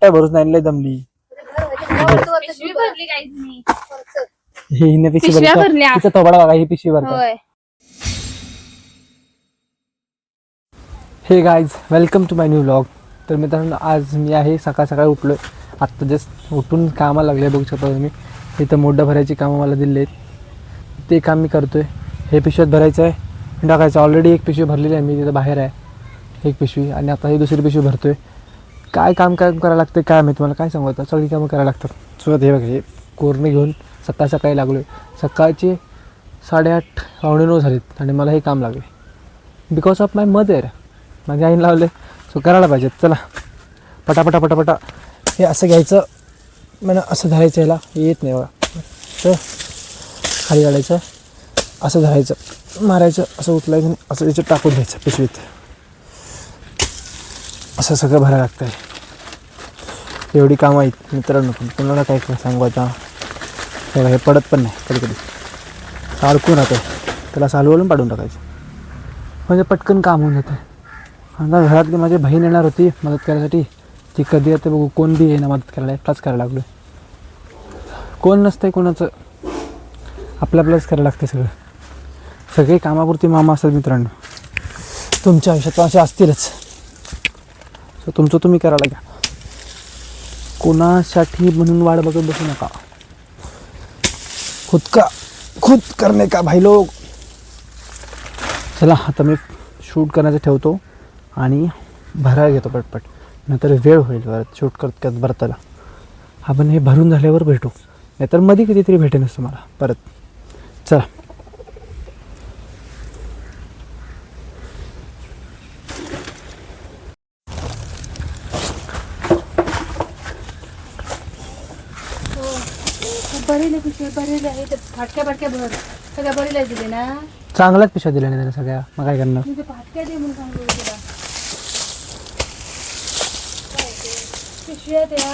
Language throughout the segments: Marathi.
काय भरोस नाही, लय दमली. पिशवी भरली काहीच नाही. हिने पिशवी पिशव्या भरली. भरल्या. तिचा थोबडा बघा, ही पिशवी भरते. होय. Hey guys, welcome to my new vlog. तर मित्रांनो, आज मी आहे सकाळ सकाळी उठलो आहे. आत्ता जस्ट उठून कामाला लागले. बघू शकता तुम्ही, इथं मोठं भरायची कामं मला दिले आहेत, ते काम मी करतो आहे. हे पिशव्यात भरायचं आहे, टाकायचं. ऑलरेडी एक पिशवी भरलेली आहे, मी तिथं बाहेर आहे एक पिशवी, आणि आता ही दुसरी पिशवी भरतो आहे. काय करायला लागतं काय मी तुम्हाला काय सांगू, आता सगळी कामं करायला लागतात. सुरुवात हे बघा, हे कोरणे घेऊन सकाळी लागलो आहे. सकाळचे 8:30 पावणे 9 झालेत आणि मला हे काम लागले बिकॉज ऑफ माय मदर. माझ्या आईने लावले, सो करायला पाहिजे. चला पटापटा हे असं घ्यायचं, मला असं धरायचं, याला येत नाही बघा. तर खाली काढायचं, असं धरायचं, मारायचं, असं उचलायचं, असं याच्यात टाकून द्यायचं पिशवीत. असं सगळं भरायला लागतं आहे. एवढी कामं आहेत मित्रांनो. तुम्हाला काय सांगू आता, हे पडत पण नाही कधी कधी, अडकून राहतं. त्याला सालवरून पाडून टाकायचं म्हणजे पटकन काम होऊन जातं. आता घरातली माझी बहीण येणार होती मदत करायसाठी, ती कधी येते बघू. कोण बी येईना मदत करायला, एकटाच करायला लागलो. कोण नसतंय कोणाचं, आपल्याच करायला लागते सगळं. सगळे कामापुरती मामा असतात मित्रांनो. तुमच्या आयुष्यात असे असतीलच, सो तुमचं तुम्ही करायला घ्या. कोणासाठी म्हणून वाट बघत बसू नका. खुद करणे का भाई लोग. चला आता मी शूट करण्याचं ठेवतो आणि भरायला घेतो पटपट, नंतर वेळ होईल परत शूट करत भरताला. आपण हे भरून झाल्यावर भेटू, नाहीतर मध्ये कधीतरी भेटेनच तुम्हाला परत. चला बरेल आहे, फाटक्या भर सगळ्या बरेला दिले ना. चांगल्याच पिशव्या दिल्या नाही त्याने सगळ्या, मग काय करणार. म्हणजे फाटक्या दे म्हणून सांगतो तुला. पिशव्या द्या,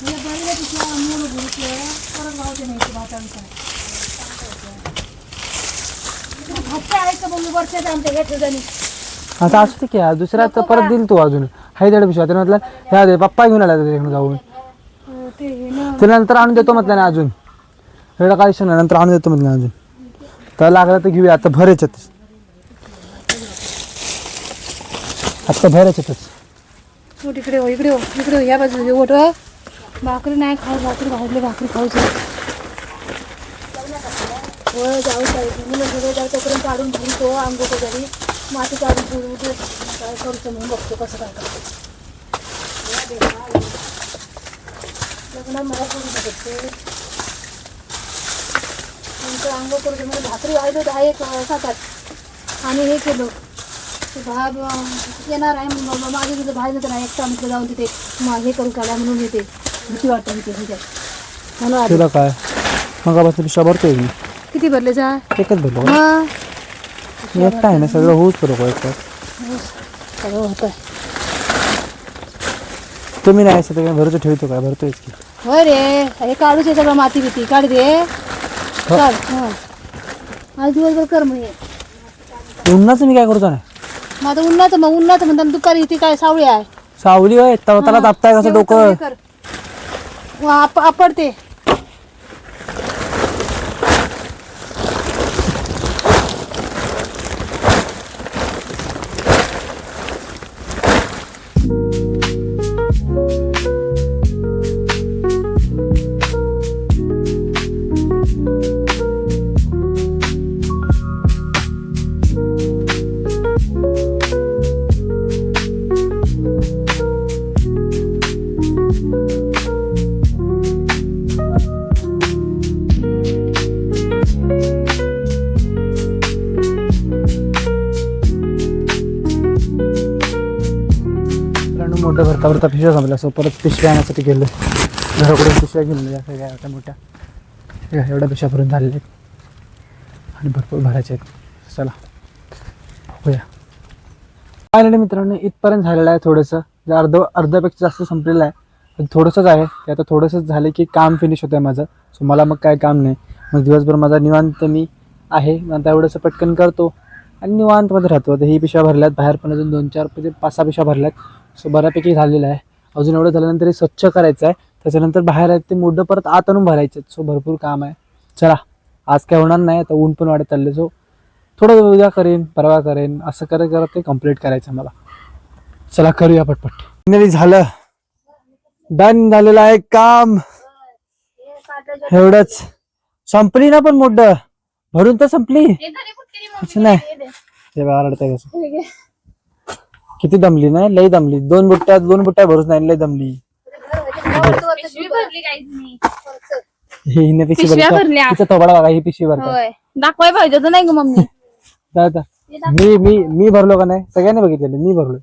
बरेला पिशव्या मूळ भरतल्या परत गावते नाही भातांचा. फाटक्या आहे का मग वर्षात आमच्या घ्या ठेवतानी. आता असते की दुसऱ्या तर परत देईल तू अजून. हाय तेवढ्या पिशव्या त्याने म्हटलं ह्या दे, पप्पा घेऊन आला त्याच्याकडे जाऊन. ते नंतर आणून देतो म्हटलं ना, अजून एवढं काय नाही, नंतर आणून देतो म्हटलं अजून. तर लागलं तर घेऊया, आता भर याच्यातच, आता भर याच्यातच. इकडे हो इकडे हो या बाजूला ओट. भाकरी नाही खाऊ, भाकरी खाऊच. हो जाऊ पाहिजे मुलं सगळं जाऊ, तोपर्यंत काढून भरतो आंघोळ घरी, माती काढून ठेवून काय करतो म्हणून बघतो कसं काय करतो. लग्न मला करून बघते नंतर आंघोळ करतो. मला भाकरी व्हायचं 10-1-7 आणि हे केलं ते भाग येणार आहे म्हणून माझे तिथं बाहेर नंतर एकटा म्हटलं जाऊन तिथे हे करून काढा म्हणून येते. भीती वाटतं तिथे म्हणून तुला काय मग पिशव्या भरतोय मी. किती भरले जा? एकच भरलो एकटा आहे ना, सगळं होऊच करू एकटाच. सगळं होतं. तुम्ही नाही असं भरतो ठेवतो काय, भरतोयच की. होय रे, हे काढूच आहे सगळं, माती भीती काढ दे. काढ. हां आज दिवसभर कर मग हे उन्हाचं मी काय करतो ना. मग आता उन्हाचं म्हणतात दुपारी इथे काय सावळी आहे. सावली होय, त्याला तापताय कसं डोकं. आपडते. मोठं भरता पिशव्या संपल्या, असं परत पिशव्या आणण्यासाठी गेलो. घराकडून पिशव्या घेऊन या सगळ्या आता मोठ्या एवढ्या पिशव्या भरून झालेल्या आहेत आणि भरपूर भरायचे आहेत. चला बघूया. फायनली मित्रांनो इथपर्यंत झालेलं आहे. थोडंसं जे अर्ध्यापेक्षा जास्त संपलेलं आहे, पण थोडंसंच आहे ते. आता थोडंसंच झालं की काम फिनिश होतं आहे माझं. सो मला मग काय काम नाही, मग दिवसभर माझा निवांत मी आहे. आता एवढंसं पटकन करतो आणि निवांतमध्ये राहतो. आता ही पिशव्या भरल्यात, बाहेर पण अजून 2-4 5-6 पिशव्या भरल्यात. सो बऱ्यापैकी झालेलं आहे. अजून एवढं झाल्यानंतर हे स्वच्छ करायचं आहे. त्याच्यानंतर बाहेर आहेत ते मोठं परत आत आणून भरायचे. सो भरपूर काम आहे. चला आज काय होणार नाही, आता ऊन पण वाढत चालले. सो थोडं उद्या करेन, परवा करेन, असं करत करत ते कम्प्लीट करायचं मला. चला करूया पटपट. फायनली झालं, डन झालेलं आहे काम. एवढंच संपली ना, पण मोठं भरून तर संपली. असं नाही ते रडतंय कसं. किती दमली नाही, लई दमली. दोन बुट्ट्या भरूच नाही, लई दमली. हिने पिशवी भरली. तिचा थोबाडा बघा, ही पिशवी भरते. दाखवाय पाहिजे होतं नाही ग मम्मी. मी भरलो का नाही, सगळ्यांनी बघितलेलं मी भरलो.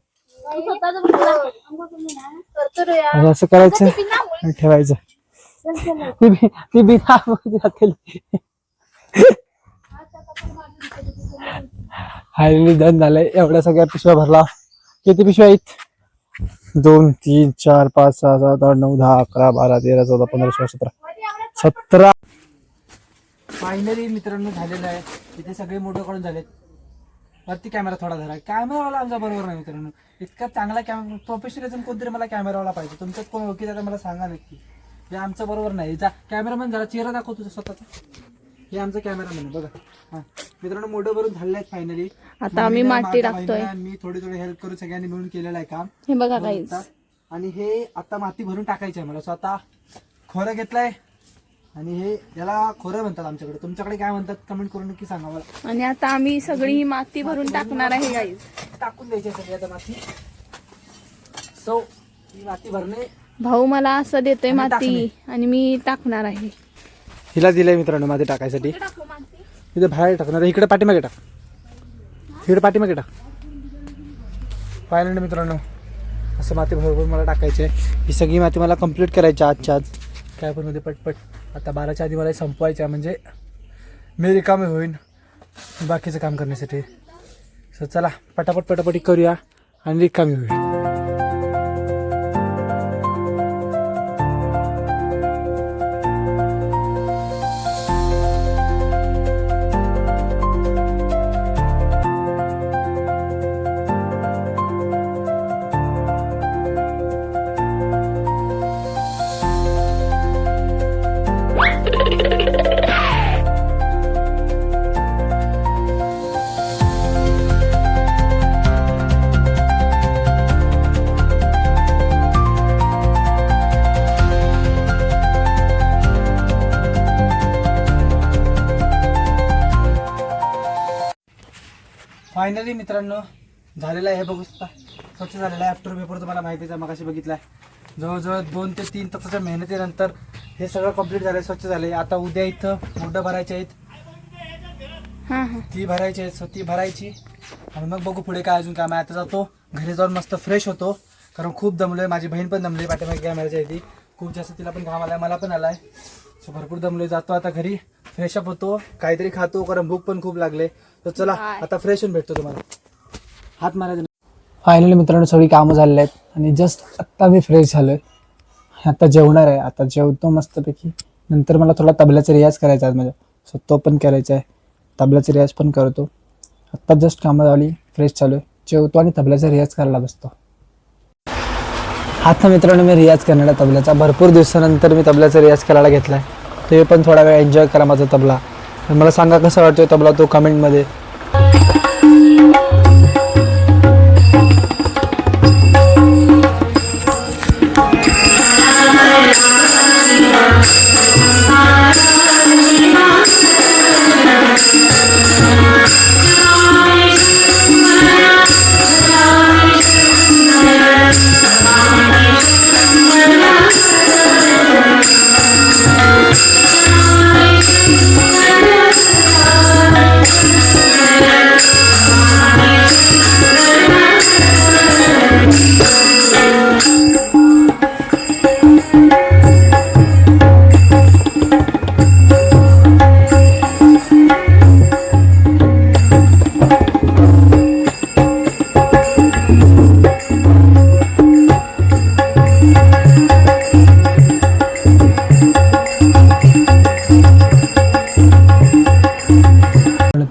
असं करायचं आणि ठेवायचं. ती बिना हायली डन झालंय. एवढ्या सगळ्या पिशव्या भरला. किती पिशव्या आहेत? 2 3 4 5 6 7 8 9 10 11 12 13 14 15 16 17. फायनली मित्रांनो झालेलं आहे. इथे सगळे मोठं काढून झालेत. वरती कॅमेरा थोडा धरा. कॅमेरावाला आमचा बरोबर नाही मित्रांनो. इतका चांगला कॅमेरा प्रोफेशनलिझम कोणतरी मला कॅमेरावाला पाहिजे. तुमच्यात कोण ओळखीचा तर मला सांगा नक्की. हे आमचं बरोबर नाही. कॅमेरामॅन जरा चेहरा दाखव तुझा स्वतःचा. हे आमचं कॅमेरामॅन आहे बघा. हा मित्रांनो मोठं भरून झालेलं आहे फायनली. आता आम्ही माती टाकतोय. मी थोडी हेल्प करून सगळ्यांनी मिळून केलेलं आहे काम. हे बघा गाईस. आणि हे आता माती भरून टाकायची आहे मला. स्वतः खोरं घेतलंय आणि हे याला खोरं म्हणतात आमच्याकडे. तुमच्याकडे काय म्हणतात कमेंट करून नक्की सांगा मला. आणि आता आम्ही सगळी ही माती भरून टाकणार आहे गाईस. टाकून द्यायची सगळी आता माती. सो ही माती भरणे. भाऊ मला असं देतोय माती आणि मी टाकणार आहे. हिला दिलंय मित्रांनो माती टाकायसाठी. इथे बाहेर टाकणार. इकडे पाठीमागे टाक. इकडे पाठीमागे टाक. फायनली मित्रांनो असं माती भरपूर मला टाकायची आहे. ही सगळी माती मला कंप्लीट करायची आजच्या आज. काय पण मध्ये पटपट. आता 12च्या आधी मला संपवायचं आहे, म्हणजे मी रिकामी होईन बाकीचं काम करण्यासाठी. सो चला पटापट करूया आणि रिकामी होईल. फायनली मित्रांनो झालेलं आहे. हे बघू शकता स्वच्छ झालेलं आहे. आफ्टर पेपर तुम्हाला माहितीच आहे, मगाशी बघितला आहे. जवळजवळ 2 ते 3 तासाच्या मेहनतीनंतर हे सगळं कंप्लीट झालंय, स्वच्छ झालंय. आता उद्या इथं मोठं भरायचे आहेत. ती भरायची आहेत. सो ती भरायची आणि मग बघू पुढे काय अजून काम आहे. आता जातो घरी, जाऊन मस्त फ्रेश होतो, कारण खूप दमलोय. माझी बहीण पण दमली पाठीमागे कॅमेराच्या आहे. ती खूप जास्त, तिला पण घाम आलाय, मला पण आलाय. सो भरपूर दमलोय. जातो आता घरी, फ्रेशअप होतो, काहीतरी खातो, कारण भूक पण खूप लागले. तर चला आता फ्रेश होऊन भेटतो तुम्हाला. हात मारायचा. फायनली मित्रांनो सगळी कामं झालेली आहेत आणि जस्ट आत्ता मी फ्रेश झालोय. आता जेवणार आहे. आता जेवतो मस्तपैकी. नंतर मला थोडा तबल्याचा रियाज करायचा आहे माझ्या. सो तो पण करायचा आहे. तबल्याचा रियाज पण करतो. आत्ता जस्ट कामं झाली, फ्रेश झालोय, जेवतो आणि तबल्याचा रियाज करायला बसतो. आता मित्रांनो मी रियाज करणार आहे तबल्याचा. भरपूर दिवसानंतर मी तबल्याचा रियाज करायला घेतला आहे. ते पण थोडा वेळ एन्जॉय करा माझा तबला. मला सांगा कसं वाटतोय तबला तो कमेंटमध्ये.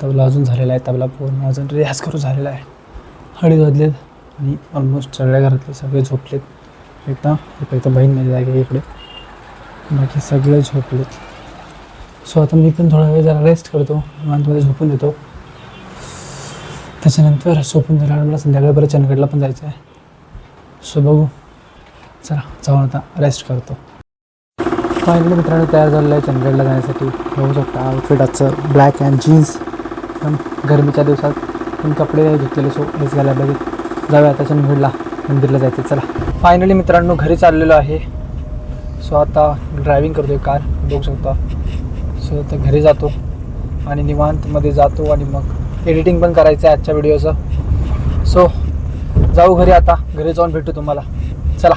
तबला अजून झालेला आहे. तबला पूर्ण अजून रियाज करून झालेला आहे. 2:30 वाजलेत आणि ऑलमोस्ट सगळ्या घरातले सगळे झोपलेत. इथं बहीण नाही जागे इकडे, बाकी सगळे झोपलेत. सो आता मी पण थोडा वेळ जरा रेस्ट करतो, निवांतमध्ये झोपून देतो. त्याच्यानंतर झोपून झाल्यावर मला संध्याकाळी परत चंदगडला पण जायचं आहे. सो बघू, चला जाऊन आता रेस्ट करतो. फायनली मित्रांनो तयार झालेलं आहे चंदगडला जाण्यासाठी. बघू शकता आउटफिट आजचं ब्लॅक अँड जीन्स. पण गरमीच्या दिवसात पण कपडे नाही धुतलेले, सो हेच घालायला पाहिजे. जाऊया आता चंदगडला मंदिरला जायचं. चला फायनली मित्रांनो घरी चाललेलो आहे. सो आता ड्रायव्हिंग करतो आहे कार, बघू शकता. सो आता घरी जातो आणि निवांतमध्ये जातो आणि मग एडिटिंग पण करायचं आहे आजच्या व्हिडिओचं. सो जाऊ घरी आता, घरी जाऊन भेटू तुम्हाला. चला,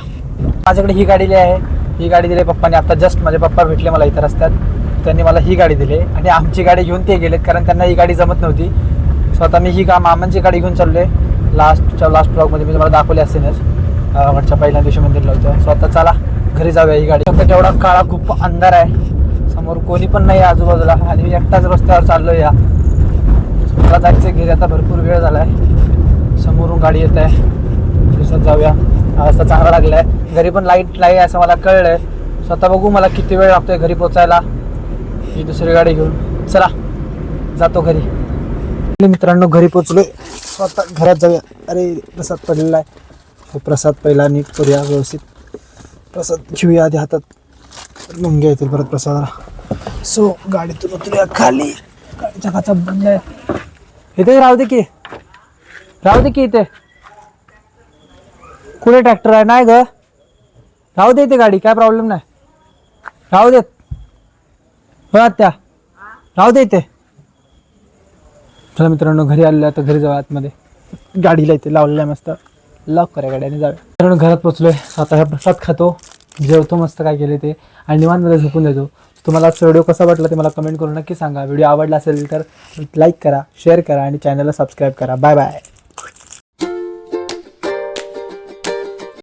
माझ्याकडे ही गाडी आहे. ही गाडी दिली पप्पाने आता जस्ट. माझे पप्पा भेटले मला इथं रस्त्यात, त्यांनी मला ही गाडी दिली आणि आमची गाडी घेऊन ते गेलेत कारण त्यांना ही गाडी जमत नव्हती. सो आता मी ही मामांची गाडी घेऊन चाललो आहे. लास्ट ब्लॉगमध्ये मी तुम्हाला दाखवली असेलच, वरच्या पहिल्या दिवशी मंदिरला होतं. सो आता चला घरी जाऊया. ही गाडी आता तेवढा काळा खूप अंधार आहे, समोर कोणी पण नाही आजूबाजूला आणि मी एकटाच रस्त्यावर चाललो या. मला जायचं घरी आता, भरपूर वेळ झाला आहे. समोरून गाडी येत आहे, दिवसात जाऊया. रस्ता चांगला लागला आहे, घरी पण लाईट नाही असं मला कळलं आहे. स्वतः बघू मला किती वेळ लागतोय घरी पोचायला ही दुसरी गाडी घेऊन. चला जातो घरी. मित्रांनो घरी पोचलोय. स्वतः घरात जाऊया. अरे प्रसाद पडलेला आहे, प्रसाद पहिला नीट करूया, व्यवस्थित प्रसाद घेऊया आधी हातात, मुंग्या येतील परत प्रसादाला. सो गाडीतून उतरूया खाली. गाडीच्या काचा बंद आहे. इथे राहू दे की इथे कुठे ट्रॅक्टर आहे नाही ग, राहू दे इथे गाडी, काय प्रॉब्लेम नाही, राहू देत. हो त्या राहू दे इथे. चला मित्रांनो घरी आलेलं आहे, तर घरी जाऊ. आतमध्ये गाडीला इथे लावलेलं आहे, मस्त लॉक करा गाडीने जाऊया. मित्रांनो घरात पोचलोय. आता हा प्रसाद खातो, जेवतो मस्त काय केले ते आणि निवांतमध्ये झोपून देतो. तुम्हाला आजचा व्हिडिओ कसा वाटला ते मला कमेंट करून नक्की सांगा. व्हिडिओ आवडला असेल तर लाईक करा, शेअर करा आणि चॅनलला सबस्क्राईब करा. Bye bye.